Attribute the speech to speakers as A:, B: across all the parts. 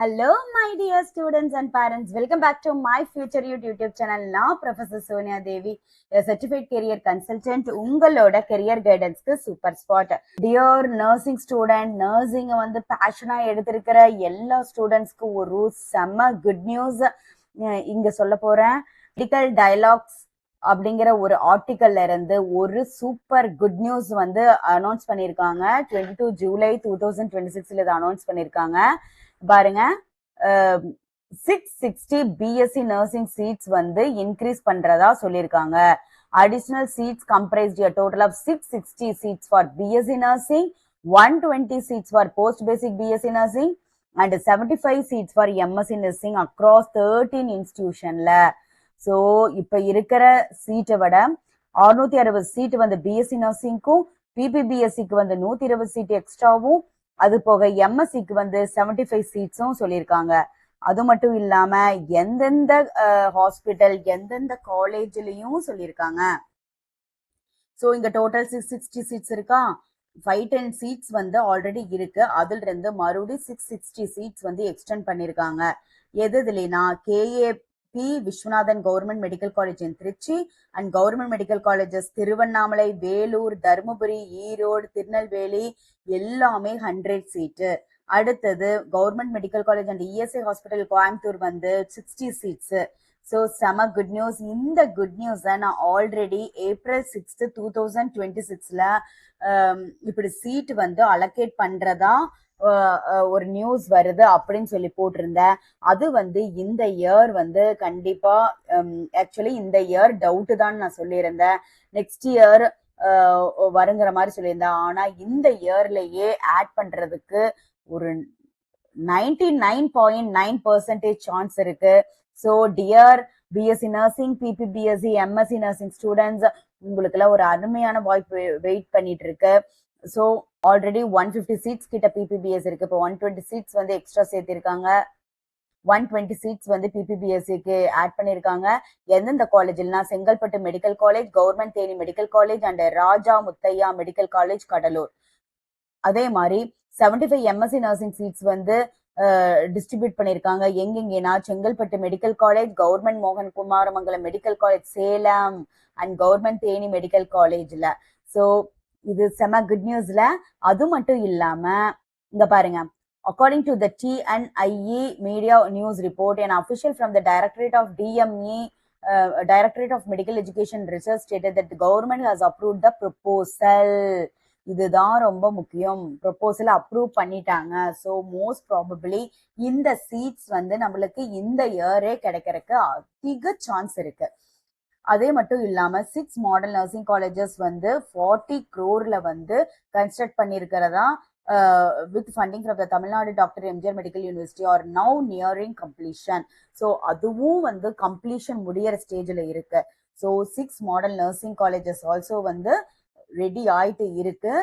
A: Hello, my dear students and parents. Welcome back to my Future YouTube channel. Now, Professor Sonia Devi, a certified career consultant. உங்களோட career guidance super spot. Dear nursing student, nursing வந்து passion எடுத்திருக்கிற எல்லா ஸ்டூடெண்ட்ஸ்க்கு ஒரு செம்ம good news இங்க சொல்ல போறேன். மெடிக்கல் டயலாக்ஸ் அப்படிங்கிற ஒரு ஆர்டிக்கல்ல இருந்து ஒரு சூப்பர் குட் நியூஸ் வந்து அனௌன்ஸ் பண்ணியிருக்காங்க. 22 ஜூலை 2026 இதை அனௌன்ஸ் பண்ணியிருக்காங்க. பாருங்க 660 பிஎஸ்சி நர்சிங் சீட்ஸ் வந்து இன்க்ரீஸ் பண்றதா சொல்லியிருக்காங்க. Additional seats comprised a total of 660 seats for BSc nursing, 120 seats for post basic BSc nursing and 75 seats for MSc nursing across 13 institutionல. So இப்ப இருக்கிற சீட்டை விட 660 சீட் வந்து பிஎஸ்சி நர்சிங்க்கும் பிபிபிஎஸ்சிக்கு வந்து 120 சீட் எக்ஸ்ட்ராவும், அது போக எம்எஸ்சிக்கு வந்து 75 சீட்ஸும் சொல்லியிருக்காங்க. அது மட்டும் இல்லாம எந்தெந்த ஹாஸ்பிட்டல் எந்தெந்த காலேஜ்லயும் சொல்லியிருக்காங்க. ஸோ இங்க டோட்டல் 660 சீட்ஸ் இருக்கா. 510 சீட்ஸ் வந்து ஆல்ரெடி இருக்கு. அதுல இருந்து மறுபடியும் 660 சீட்ஸ் வந்து எக்ஸ்டெண்ட் பண்ணிருக்காங்க. எதுலனா KAP Viswanathan government medical college in Trichy and government medical colleges Tiruvannamalai, Vellore, Dharmapuri, Erode, Tirunelveli எல்லாமே 100 சீட்டு. அடுத்தது government medical college and ESI hospital Coimbatore வந்து 60 சீட்ஸ். ஸோ செம குட் நியூஸ். இந்த குட் நியூஸை நான் ஆல்ரெடி April 6, 2026ல இப்படி சீட் வந்து அலோகேட் பண்றதா ஒரு நியூஸ் வருது அப்படின்னு சொல்லி போட்டிருந்தேன். அது வந்து இந்த இயர் வந்து கண்டிப்பா ஆக்சுவலி இந்த இயர் டவுட் தான் நான் சொல்லியிருந்தேன். நெக்ஸ்ட் இயர் வருங்கிற மாதிரி சொல்லியிருந்தேன். ஆனா இந்த இயர்லயே ஆட் பண்றதுக்கு ஒரு 99.9% சான்ஸ் இருக்கு. So dear BSc nursing, PBBSc, MSc nursing students, உங்களுக்கு எல்லாம் ஒரு அருமையான வாய்ப்பு வெயிட் பண்ணிட்டு இருக்கு. ஸோ ஆல்ரெடி 150 சீட்ஸ் கிட்ட பிபிபிஎஸ் இருக்கு. இப்போ 120 சீட்ஸ் வந்து எக்ஸ்ட்ரா சேர்த்திருக்காங்க. 120 சீட்ஸ் வந்து பிபிபிஎஸ்சிக்கு ஆட் பண்ணிருக்காங்க. எந்தெந்த காலேஜ்னா Chengalpattu medical college, government Theni medical college and Raja Muthiah medical college Cuddalore. அதே மாதிரி 75 எம்எஸ்சி நர்சிங் சீட்ஸ் வந்து டிஸ்ட்ரிபியூட் பண்ணிருக்காங்க. எங்கெங்கன்னா செங்கல்பட்டு மெடிக்கல் காலேஜ், கவர்மெண்ட் மோகன் Kumaramangalam medical college Salem and government Theni medical காலேஜ்ல. ஸோ இது செம குட் நியூஸ்ல. அது மட்டும் இல்லாம இங்க பாருங்க, according to the TNIE media news report, an official from the Directorate of DME, Directorate of Medical Education Research stated that the government has approved the proposal. இதுதான் ரொம்ப முக்கியம். ப்ரொபோசல் அப்ரூவ் பண்ணிட்டாங்க. ஸோ மோஸ்ட் ப்ராபபிளி இந்த seeds வந்து நம்மளுக்கு இந்த இயரே கிடைக்கிறதுக்கு அதிக சான்ஸ் இருக்கு. அதே மட்டும் இல்லாம 6 மாடல் நர்சிங் காலேஜஸ் வந்து 40 crore வந்து கன்ஸ்ட்ரக்ட் பண்ணிருக்கிறதா with funding from the Tamil Nadu doctor MGR medical university are now nearing completion. So அதுவும் வந்து கம்ப்ளீஷன் முடியற ஸ்டேஜ்ல இருக்கு. So 6 model nursing colleges also வந்து ரெடி ஆயிட்டு இருக்கு.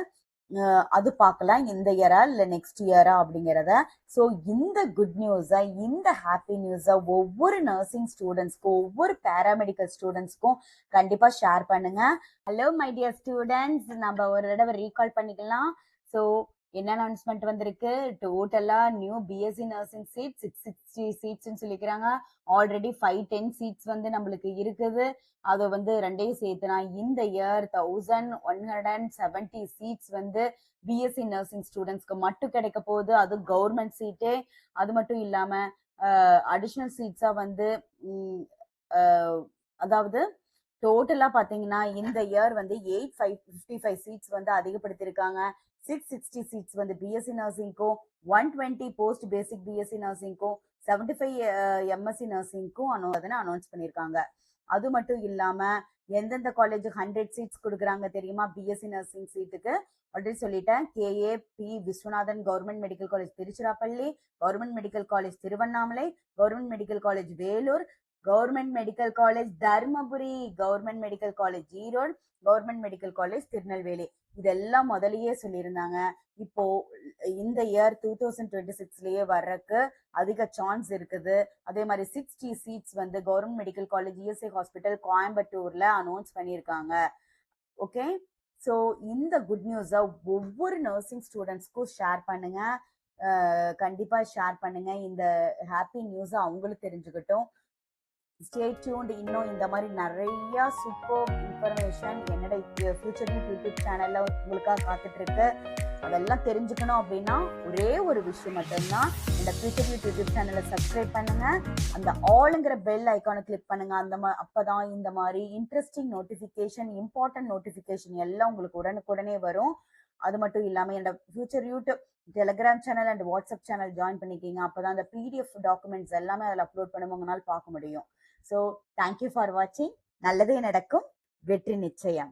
A: அது பார்க்கலாம் இந்த இயரா இல்ல நெக்ஸ்ட் இயரா அப்படிங்கிறத. ஸோ இந்த குட் நியூஸை, இந்த ஹாப்பி நியூஸை ஒவ்வொரு நர்சிங் ஸ்டூடெண்ட்ஸ்க்கும், ஒவ்வொரு பேராமெடிக்கல் ஸ்டூடெண்ட்ஸ்க்கும் கண்டிப்பா ஷேர் பண்ணுங்க. ஹலோ மை டியர் ஸ்டூடெண்ட்ஸ், நம்ம ஒரு தடவை ரீகால் பண்ணிக்கலாம். ஸோ என்ன அனௌன்ஸ்மெண்ட் வந்திருக்கு? டோட்டலா நியூ பிஎஸ்சி நர்சிங் சீட் 660 சீட்ஸ்ன்னு சொல்லிக்கிறாங்க. ஆல்ரெடி 510 சீட்ஸ் வந்து நம்மளுக்கு இருக்குது. அதை வந்து ரெண்டையும் சேர்த்துனா இந்த இயர் 1170 சீட்ஸ் வந்து பிஎஸ்சி நர்சிங் ஸ்டூடெண்ட்ஸ்க்கு மட்டும் கிடைக்க போகுது. அது கவர்மெண்ட் சீட்டே. அது மட்டும் இல்லாம அடிஷனல் சீட்ஸா வந்து அதாவது டோட்டலா பாத்தீங்கன்னா இந்த இயர் வந்து 855 சீட்ஸ் வந்து அதிகப்படுத்திருக்காங்க. 660 சீட்ஸ் வந்து பிஎஸ்சி நர்சிங்க்கும், 120 போஸ்ட் பேசிக் பிஎஸ்சி நர்சிங்க்கும், 75 எம்எஸ்சி நர்சிங்க்கும் அனௌன்ஸ் பண்ணிருக்காங்க. அது மட்டும் இல்லாம எந்தெந்த காலேஜ் 100 சீட்ஸ் கொடுக்குறாங்க தெரியுமா? பிஎஸ்சி நர்சிங் சீட்டுக்கு ஆல்ரெடி சொல்லிட்டேன். KAB Viswanathan government medical college Tiruchirappalli, government medical college Tiruvannamalai, government medical college Vellore, government medical college Dharmapuri, government medical college Erode, government medical college Tirunelveli. இதெல்லாம் முதலையே சொல்லியிருந்தாங்க. இப்போ இந்த இயர் 2026லயே வர்றதுக்கு அதிக சான்ஸ் இருக்குது. அதே மாதிரி 60 சீட்ஸ் வந்து government medical college ESI hospital கோயம்புத்தூர்ல அனௌன்ஸ் பண்ணியிருக்காங்க. ஓகே, ஸோ இந்த குட் நியூஸை ஒவ்வொரு நர்சிங் ஸ்டூடெண்ட்ஸ்க்கும் ஷேர் பண்ணுங்க. கண்டிப்பா ஷேர் பண்ணுங்க. இந்த ஹாப்பி நியூஸ அவங்களும் தெரிஞ்சுக்கட்டும். Stay tuned. இன்னும் இந்த மாதிரி நிறைய சூப்பர் இன்ஃபர்மேஷன் என்னோட ஃபியூச்சர் யூடியூப் சேனல்ல உங்களுக்காக காத்துட்டு இருக்கு. அதெல்லாம் தெரிஞ்சுக்கணும் அப்படின்னா ஒரே ஒரு விஷயம் மட்டும்தான், இந்த ஃபியூச்சர் யூடியூப் சேனலை சப்ஸ்கிரைப் பண்ணுங்க, அந்த ஆல்ங்கிற பெல் ஐக்கானை கிளிக் பண்ணுங்க. அப்பதான் இந்த மாதிரி இன்ட்ரெஸ்டிங் நோட்டிபிகேஷன், இம்பார்ட்டன்ட் நோட்டிபிகேஷன் எல்லாம் உங்களுக்கு உடனுக்குடனே வரும். அது மட்டும் இல்லாம என்னோட future YouTube Telegram channel and WhatsApp channel join பண்ணிக்கிங்க. அப்பதான் அந்த பிடிஎஃப் டாக்குமெண்ட்ஸ் எல்லாமே அதில் அப்லோட் பண்ணுவோம், உங்களால் பார்க்க முடியும். ஸோ தேங்க்யூ ஃபார் வாட்சிங். நல்லதே நடக்கும், வெற்றி நிச்சயம்.